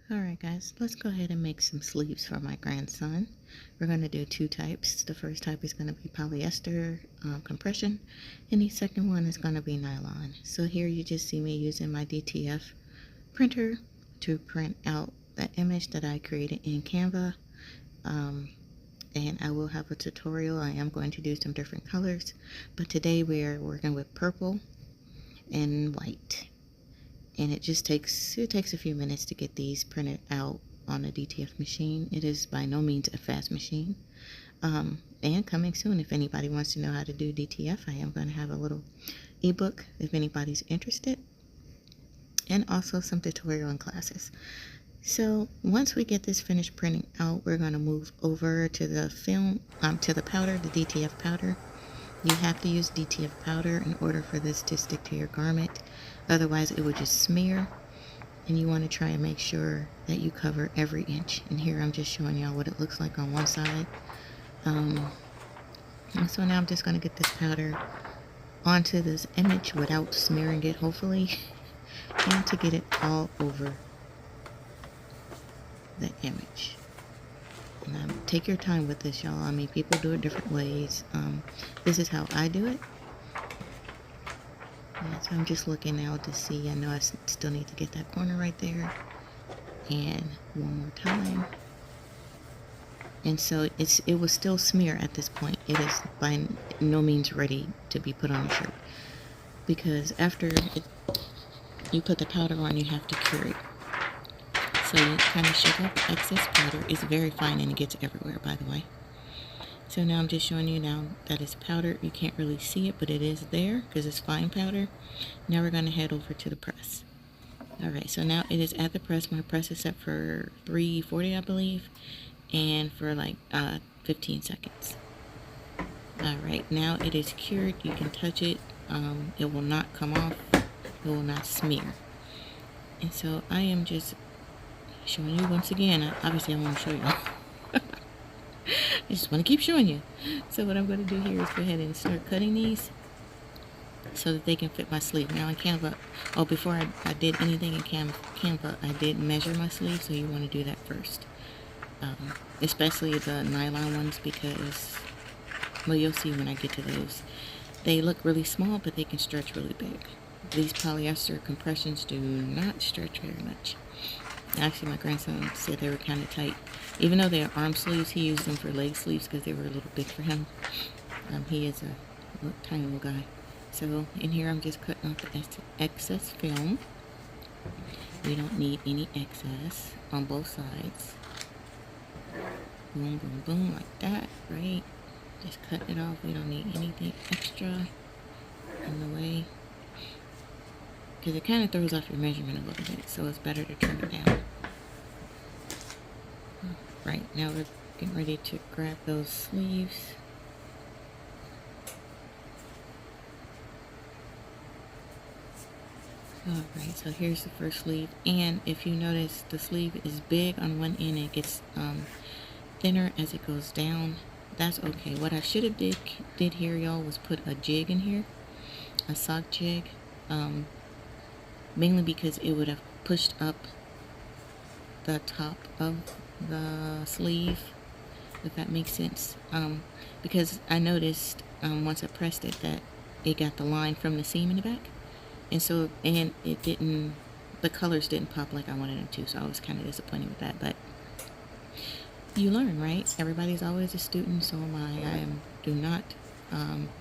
Alright guys, let's go ahead and make some sleeves for my grandson. We're going to do two types. The first type is going to be polyester compression, and the second one is going to be nylon. So here you just see me using my DTF printer to print out the image that I created in Canva. And I will have a tutorial. I am going to do some different colors, but today we are working with purple and white. And it takes a few minutes to get these printed out on a DTF machine. It is by no means a fast machine. And coming soon, if anybody wants to know how to do DTF, I am going to have a little ebook if anybody's interested, and also some tutorial and classes. So once we get this finished printing out, we're going to move over to the film, to the powder, the DTF powder. You have to use DTF powder in order for this to stick to your garment. Otherwise it would just smear, and you want to try and make sure that you cover every inch. And here I'm just showing y'all what it looks like on one side. And so now I'm just going to get this powder onto this image without smearing it, hopefully, and to get it all over the image. And take your time with this, y'all. I mean, people do it different ways. This is how I do it. Yeah, so I'm just looking now to see. I know I still need to get that corner right there. And one more time. And so it will still smear at this point. It is by no means ready to be put on a shirt. Because after you put the powder on, you have to cure it. So you kind of shake off the excess powder. It's very fine and it gets everywhere, by the way. So now I'm just showing you now that it's powder. You can't really see it, but it is there because it's fine powder. Now we're going to head over to the press. Alright, so now it is at the press. My press is set for 340, I believe, and for like 15 seconds. Alright, now it is cured. You can touch it. It will not come off. It will not smear. And so I am just showing you once again. Obviously I want to show you. I just want to keep showing you. So what I'm going to do here is go ahead and start cutting these so that they can fit my sleeve. Now in Canva, before I did anything in Canva, I did measure my sleeve, so you want to do that first. Especially the nylon ones, because, well, you'll see when I get to those. They look really small, but they can stretch really big. These polyester compressions do not stretch very much. Actually, my grandson said they were kind of tight. Even though they are arm sleeves, he used them for leg sleeves because they were a little big for him. He is a tiny little guy. So in here, I'm just cutting off the excess film. We don't need any excess on both sides. Boom, boom, boom, like that, right? Just cut it off. We don't need anything extra in the way, because it kind of throws off your measurement a little bit, so it's better to trim it down. Right, now we're getting ready to grab those sleeves. Alright, so here's the first sleeve, and if you notice, the sleeve is big on one end. It gets thinner as it goes down. That's okay. What I should have did here, y'all, was put a jig in here, a sock jig, mainly because it would have pushed up the top of the sleeve, if that makes sense. Because I noticed once I pressed it that it got the line from the seam in the back, and so it didn't, the colors didn't pop like I wanted them to, so I was kind of disappointed with that. But you learn, right? Everybody's always a student, so am I. Do not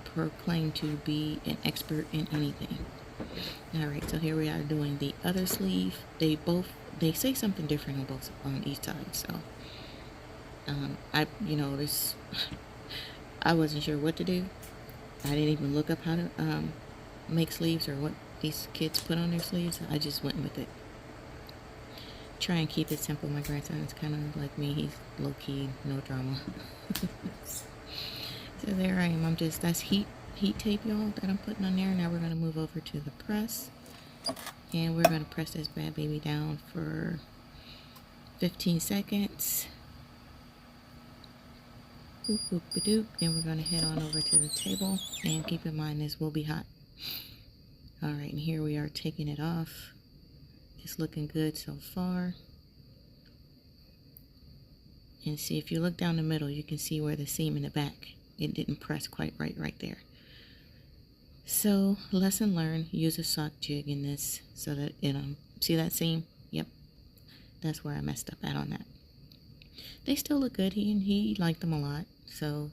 proclaim to be an expert in anything. Alright, so here we are doing the other sleeve. They say something different on each side, so I wasn't sure what to do. I didn't even look up how to make sleeves or what these kids put on their sleeves. I just went with it. Try and keep it simple. My grandson is kind of like me. He's low-key, no drama. So there I am. That's heat tape, y'all, that I'm putting on there. Now we're going to move over to the press, and we're going to press this bad baby down for 15 seconds. Boop, boop, doop. Then we're going to head on over to the table, and keep in mind this will be hot. Alright, and here we are taking it off. It's looking good so far. And see, if you look down the middle, you can see where the seam in the back, it didn't press quite right there. So lesson learned, use a sock jig in this so that it, see that seam? Yep, that's where I messed up at on that. They still look good. He liked them a lot. So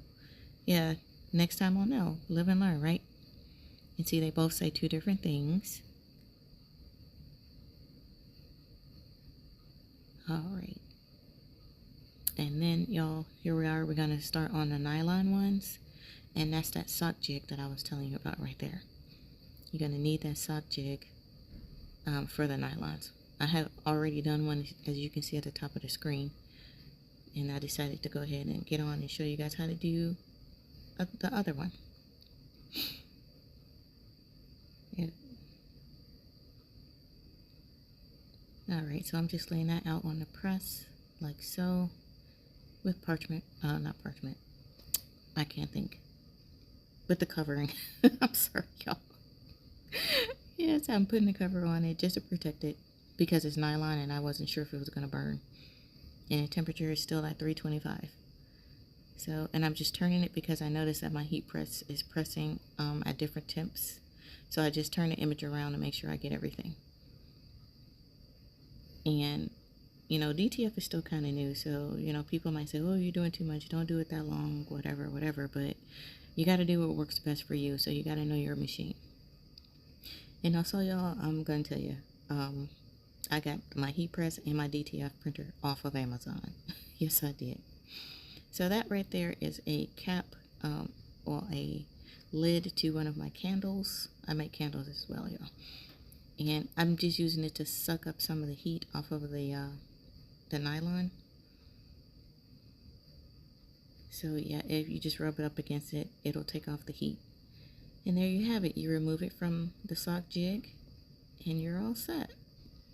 yeah, next time I'll know. Live and learn, right? And see, they both say two different things. All right. And then y'all, here we are. We're going to start on the nylon ones. And that's that sock jig that I was telling you about right there. You're going to need that sock jig for the nylons. I have already done one, as you can see at the top of the screen. And I decided to go ahead and get on and show you guys how to do the other one. Yeah. Alright, so I'm just laying that out on the press, like so, with parchment, not parchment, I can't think, with the covering. I'm sorry, y'all. Yes, I'm putting the cover on it just to protect it, because it's nylon and I wasn't sure if it was going to burn. And the temperature is still at 325. So, and I'm just turning it because I noticed that my heat press is pressing at different temps. So I just turn the image around to make sure I get everything. And, you know, DTF is still kind of new. So, you know, people might say, oh, you're doing too much. Don't do it that long, whatever. But you got to do what works best for you. So you got to know your machine. And also, y'all, I'm going to tell you, I got my heat press and my DTF printer off of Amazon. Yes, I did. So that right there is a cap, or a lid to one of my candles. I make candles as well, y'all. And I'm just using it to suck up some of the heat off of the nylon. So yeah, if you just rub it up against it, it'll take off the heat. And there you have it. You remove it from the sock jig and you're all set.